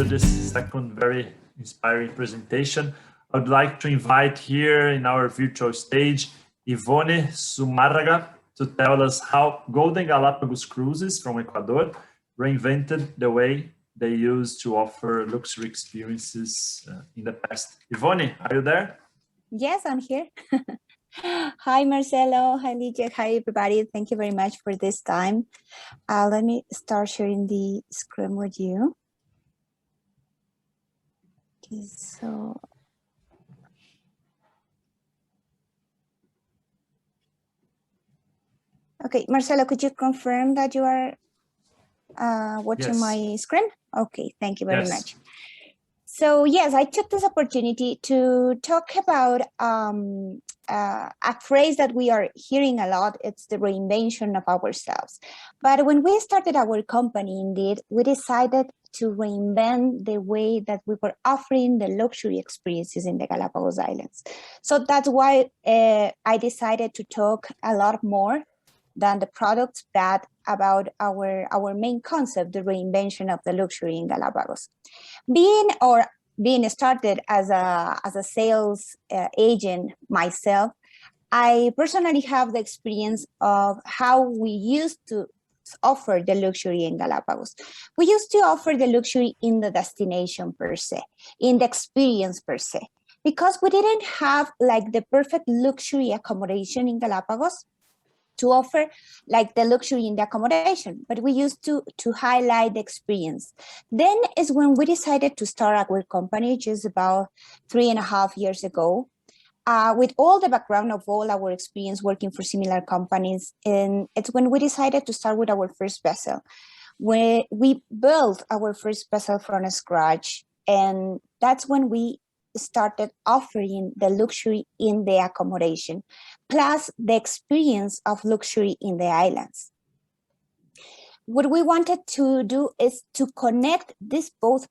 this second very inspiring presentation. I would like to invite here in our virtual stage, Ivone Sumarraga, to tell us how Golden Galapagos Cruises from Ecuador reinvented the way they used to offer luxury experiences in the past. Ivone, are you there? Yes, I'm here. Hi, Marcelo. Hi, Lydia. Hi, everybody. Thank you very much for this time. Let me start sharing the screen with you. Okay, so. Okay, Marcelo, could you confirm that you are watching my screen? Okay, thank you very much. So yes, I took this opportunity to talk about a phrase that we are hearing a lot. It's the reinvention of ourselves. But when we started our company, indeed, we decided to reinvent the way that we were offering the luxury experiences in the Galapagos Islands. So that's why I decided to talk a lot more than the products, but about our main concept, the reinvention of the luxury in Galapagos. Being started as a sales agent myself, I personally have the experience of how we used to offer the luxury in Galapagos. We used to offer the luxury in the destination per se, in the experience per se, because we didn't have like the perfect luxury accommodation in Galapagos to offer like the luxury in the accommodation, but we used to highlight the experience. Then is when we decided to start our company just about 3.5 years ago, with all the background of all our experience working for similar companies. And it's when we decided to start with our first vessel. We built our first vessel from scratch, and that's when we started offering the luxury in the accommodation, plus the experience of luxury in the islands. What we wanted to do is to connect these both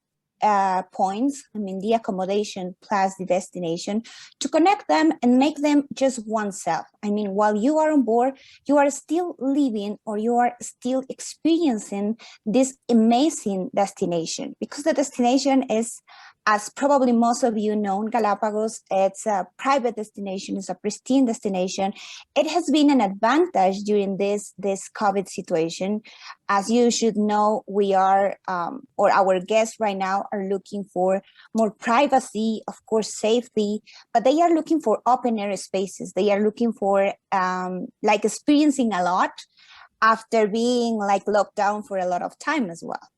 points, I mean, the accommodation plus the destination, to connect them and make them just oneself. I mean, while you are on board, you are still living or you are still experiencing this amazing destination, because the destination is, as probably most of you know, Galapagos, it's a private destination, it's a pristine destination. It has been an advantage during this COVID situation. As you should know, we are, or our guests right now are looking for more privacy, of course, safety, but they are looking for open air spaces. They are looking for like experiencing a lot after being like locked down for a lot of time as well.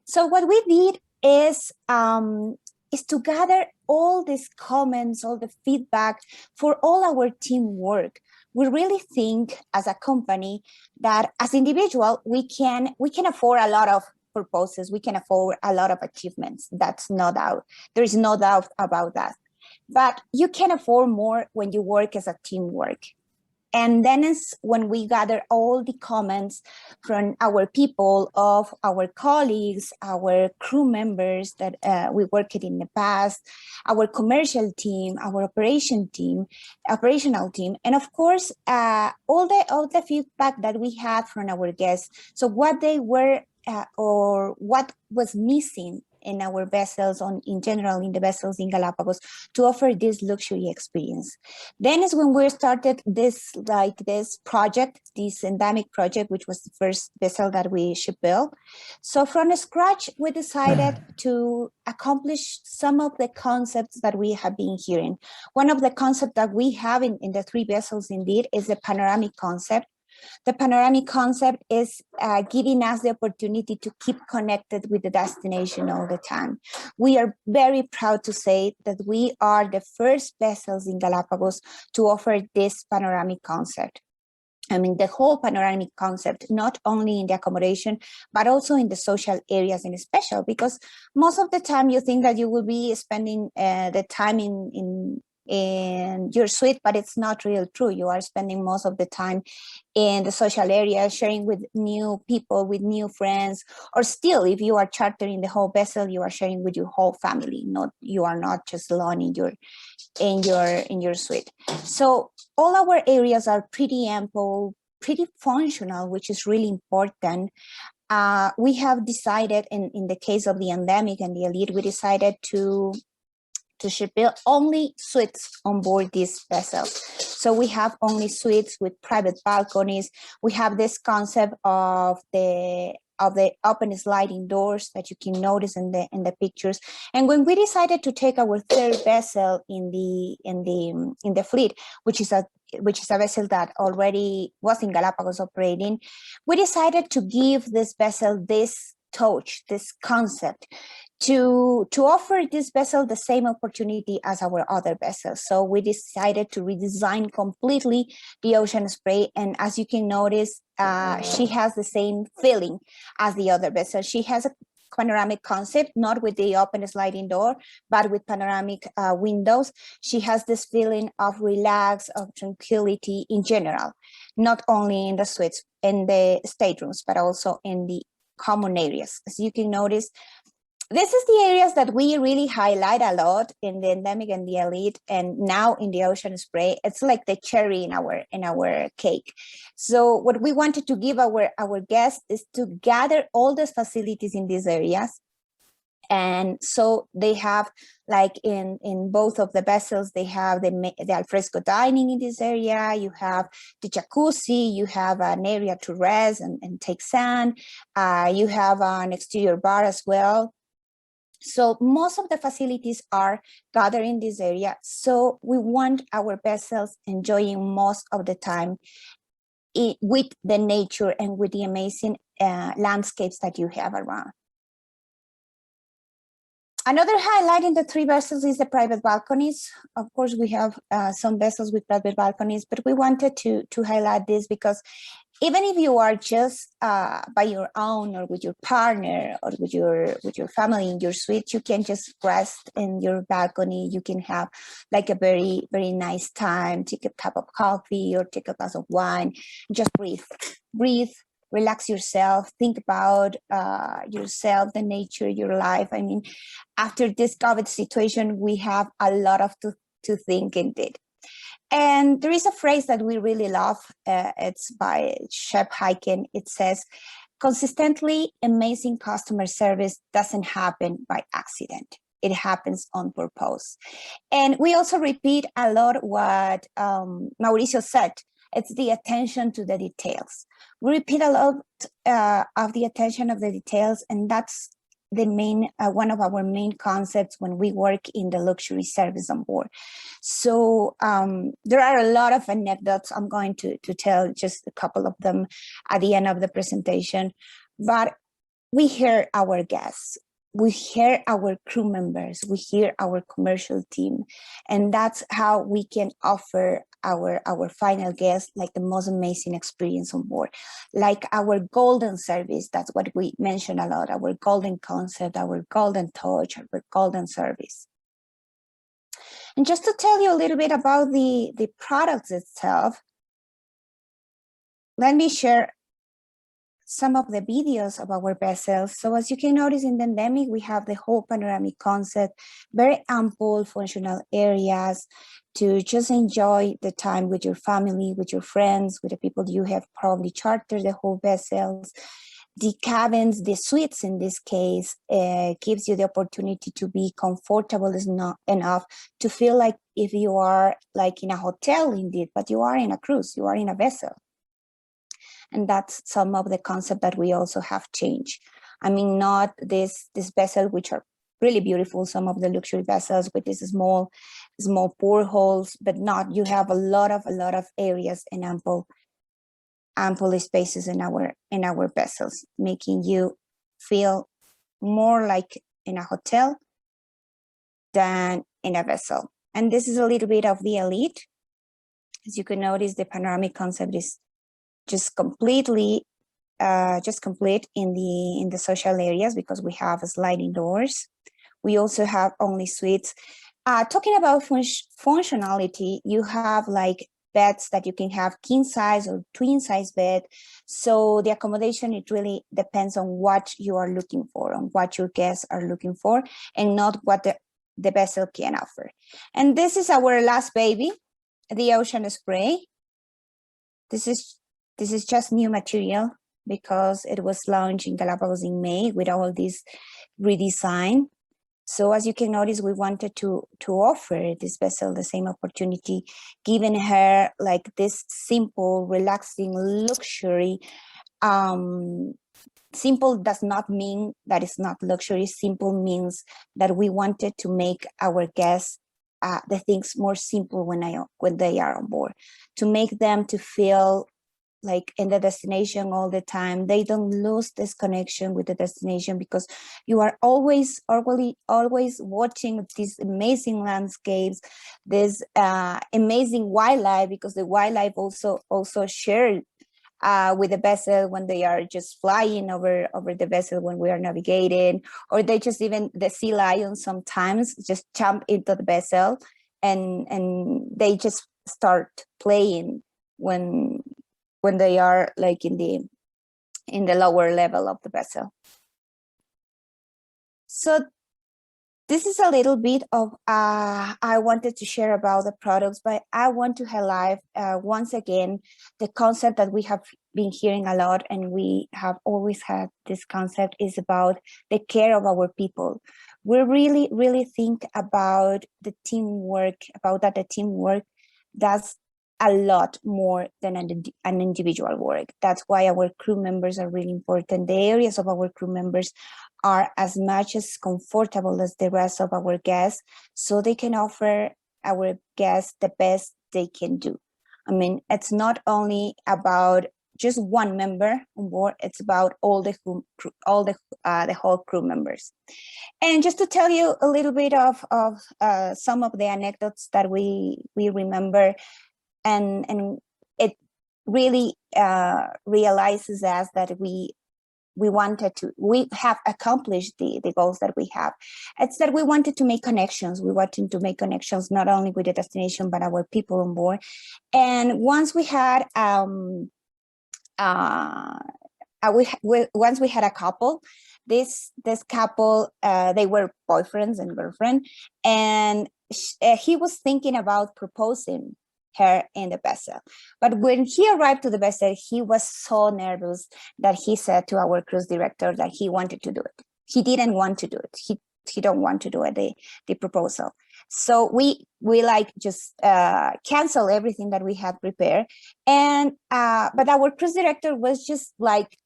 So what we did is to gather all these comments, all the feedback for all our teamwork. We really think as a company that as individual, we can afford a lot of purposes, we can afford a lot of achievements. That's no doubt. There is no doubt about that. But you can afford more when you work as a teamwork. And then is when we gather all the comments from our people, of our colleagues, our crew members that we worked in the past, our commercial team, our operational team, and of course, all the feedback that we had from our guests. So what they were or what was missing in our vessels, in general in the vessels in Galapagos, to offer this luxury experience. Then is when we started this project, this endemic project, which was the first vessel that we should build. So from scratch, we decided to accomplish some of the concepts that we have been hearing. One of the concepts that we have in the 3 vessels indeed is the panoramic concept. The panoramic concept is giving us the opportunity to keep connected with the destination all the time. We are very proud to say that we are the first vessels in Galapagos to offer this panoramic concept. I mean, the whole panoramic concept, not only in the accommodation, but also in the social areas in special, because most of the time you think that you will be spending the time in your suite, but it's not real true. You are spending most of the time in the social area, sharing with new people, with new friends, or still, if you are chartering the whole vessel, you are sharing with your whole family. You are not just alone in your suite. So all our areas are pretty ample, pretty functional, which is really important. we have decided, in the case of the endemic and the elite, we decided to ship only suites on board these vessels. So we have only suites with private balconies. We have this concept of the open sliding doors that you can notice in the pictures. And when we decided to take our third vessel in the fleet, which is a vessel that already was in Galapagos operating, we decided to give this vessel this touch, this concept, to offer this vessel the same opportunity as our other vessels. So we decided to redesign completely the Ocean Spray. And as you can notice, she has the same feeling as the other vessel. She has a panoramic concept, not with the open sliding door, but with panoramic windows. She has this feeling of relax, of tranquility in general, not only in the suites, in the staterooms, but also in the common areas. As you can notice, this is the areas that we really highlight a lot in the endemic and the elite, and now in the Ocean Spray. It's like the cherry in our cake. So what we wanted to give our guests is to gather all those facilities in these areas. And so they have, like in both of the vessels, they have the alfresco dining in this area. You have the jacuzzi, you have an area to rest and take sun. You have an exterior bar as well. So most of the facilities are gathered in this area. So we want our vessels enjoying most of the time with the nature and with the amazing landscapes that you have around. Another highlight in the three vessels is the private balconies. Of course, we have some vessels with private balconies, but we wanted to highlight this because even if you are just by your own or with your partner or with your family in your suite, you can just rest in your balcony. You can have like a very, very nice time, take a cup of coffee or take a glass of wine, just breathe, relax yourself, think about yourself, the nature, your life. I mean, after this COVID situation, we have a lot of to think indeed. And there is a phrase that we really love. It's by Shep Hyken. It says, consistently amazing customer service doesn't happen by accident. It happens on purpose. And we also repeat a lot what Mauricio said. It's the attention to the details. We repeat a lot of the attention of the details, and that's the main one of our main concepts when we work in the luxury service on board. So there are a lot of anecdotes. I'm going to tell just a couple of them at the end of the presentation, but we hear our guests, we hear our crew members, we hear our commercial team, and that's how we can offer our final guests like the most amazing experience on board, like our golden service. That's what we mention a lot, our golden concept, our golden touch, our golden service. And just to tell you a little bit about the products itself, let me share some of the videos of our vessels. So as you can notice in the endemic, we have the whole panoramic concept, very ample functional areas to just enjoy the time with your family, with your friends, with the people you have probably chartered the whole vessels. The cabins, the suites in this case, gives you the opportunity to be comfortable enough to feel like if you are like in a hotel indeed, but you are in a cruise, you are in a vessel. And that's some of the concept that we also have changed. I mean, not this vessel, which are really beautiful, some of the luxury vessels with these small portholes, but not, you have a lot of areas and ample spaces in our vessels, making you feel more like in a hotel than in a vessel. And this is a little bit of the elite. As you can notice, the panoramic concept is just complete in the social areas because we have sliding doors. We also have only suites. Talking about functionality, you have like beds that you can have king size or twin size bed. So the accommodation, it really depends on what you are looking for, on what your guests are looking for, and not what the vessel can offer. And this is our last baby, the Ocean Spray. This is just new material. because it was launched in Galapagos in May with all this redesign. So as you can notice, we wanted to offer this vessel the same opportunity, giving her like this simple, relaxing luxury. Simple does not mean that it's not luxury. Simple means that we wanted to make our guests the things more simple when they are on board, to make them to feel like in the destination all the time. They don't lose this connection with the destination, because you are always watching these amazing landscapes, this amazing wildlife, because the wildlife also shared with the vessel when they are just flying over the vessel when we are navigating, or they just, even the sea lions sometimes just jump into the vessel and they just start playing when they are like in the lower level of the vessel. So this is a little bit of I wanted to share about the products, but I want to highlight once again the concept that we have been hearing a lot, and we have always had this concept, is about the care of our people. We really think about the teamwork, about that the teamwork does a lot more than an individual work. That's why our crew members are really important. The areas of our crew members are as much as comfortable as the rest of our guests, so they can offer our guests the best they can do. I mean, it's not only about just one member on board, it's about all the whole crew members. And just to tell you a little bit of some of the anecdotes that we remember, and it really realizes us that we have accomplished the goals that we have. It's that we wanted to make connections. We wanted to make connections not only with the destination, but our people on board. And once we had once we had a couple, this couple, they were boyfriends and girlfriend, and he was thinking about proposing her in the vessel. But when he arrived to the vessel, he was so nervous that he said to our cruise director that he wanted to do it. He didn't want to do it. He don't want to do it, the proposal. So we like just cancel everything that we had prepared. And but our cruise director was just like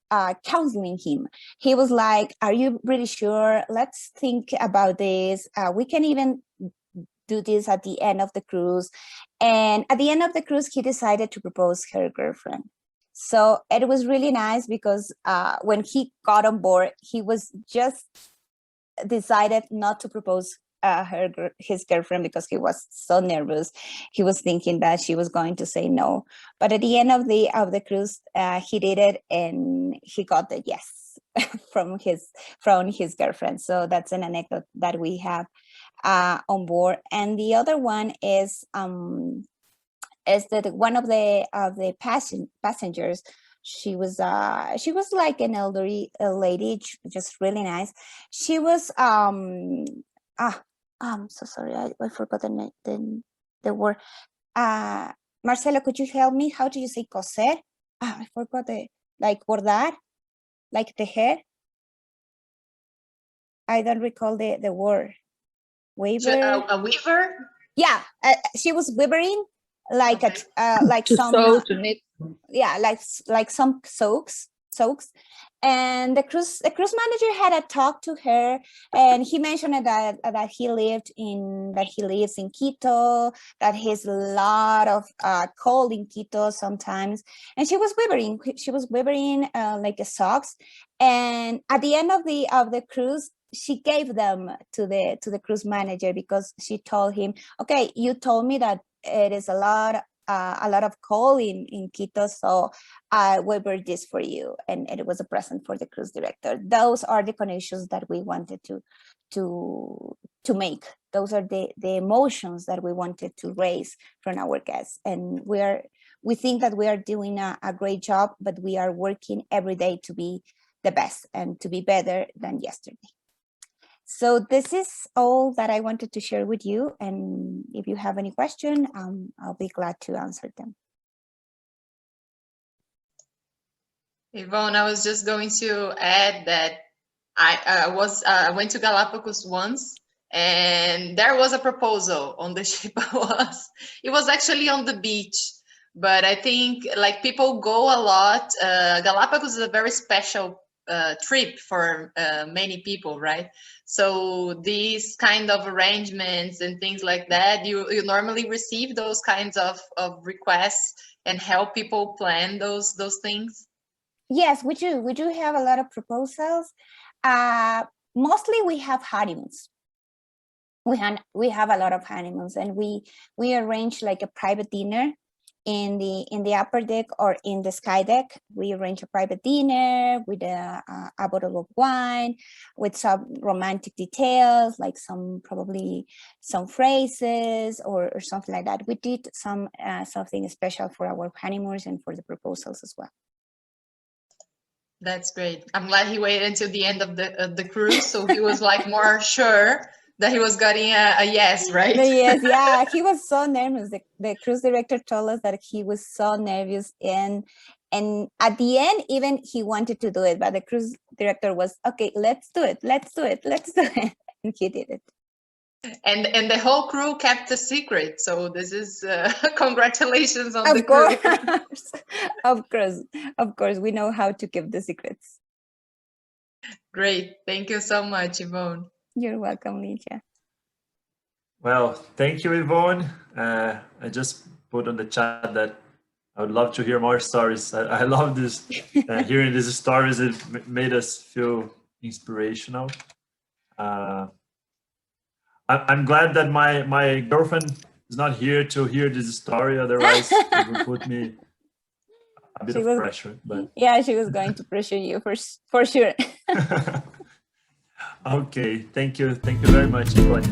counseling him. He was like, "Are you really sure? Let's think about this. We can even do this at the end of the cruise." And at the end of the cruise, he decided to propose her girlfriend. So it was really nice, because when he got on board, he was just decided not to propose his girlfriend, because he was so nervous. He was thinking that she was going to say no. But at the end of the cruise, he did it, and he got the yes from his girlfriend. So that's an anecdote that we have on board. And the other one is that one of the passengers, she was like an elderly lady, just really nice. She was I'm so sorry, I forgot the word. Marcelo, could you help me? How do you say coser? I forgot like bordar, like tejer. I don't recall the word. Weaver. A weaver? Yeah, she was weavering like like to some sew, to knit. Yeah, like some soaks. And the cruise manager had a talk to her, and he mentioned that he lives in Quito, that he's a lot of cold in Quito sometimes, and she was weavering like a socks. And at the end of the cruise, she gave them to the cruise manager, because she told him, "Okay, you told me that it is a lot of coal in Quito, so I will wear this for you," and it was a present for the cruise director. Those are the connections that we wanted to make. Those are the emotions that we wanted to raise from our guests, and we think that we are doing a great job, but we are working every day to be the best and to be better than yesterday. So this is all that I wanted to share with you. And if you have any question, I'll be glad to answer them. Yvonne, I was just going to add that I went to Galapagos once, and there was a proposal on the ship. It was actually on the beach, but I think like people go a lot. Galapagos is a very special trip for many people, right? So these kind of arrangements and things like that, you normally receive those kinds of requests and help people plan those things. Yes, we do. We do have a lot of proposals. Mostly we have honeymoons. We have a lot of honeymoons, and we arrange like a private dinner in the upper deck or in the sky deck. We arrange a private dinner with a bottle of wine, with some romantic details, like probably some phrases or something like that. We did something special for our honeymoons and for the proposals as well. That's great. I'm glad he waited until the end of the cruise, so he was like more sure that he was getting a yes, right? Yes, yeah, he was so nervous. The cruise director told us that he was so nervous, and at the end, even he wanted to do it, but the cruise director was, okay, let's do it, and he did it. And the whole crew kept the secret, so this is congratulations on the crew. Of course, we know how to keep the secrets. Great, thank you so much, Yvonne. You're welcome, Ligia. Well, thank you, Yvonne. I just put on the chat that I would love to hear more stories. I love this, hearing these stories. It made us feel inspirational. I'm glad that my girlfriend is not here to hear this story. Otherwise, it would put me a bit of pressure. But yeah, she was going to pressure you for sure. Okay, thank you very much, Yvonne.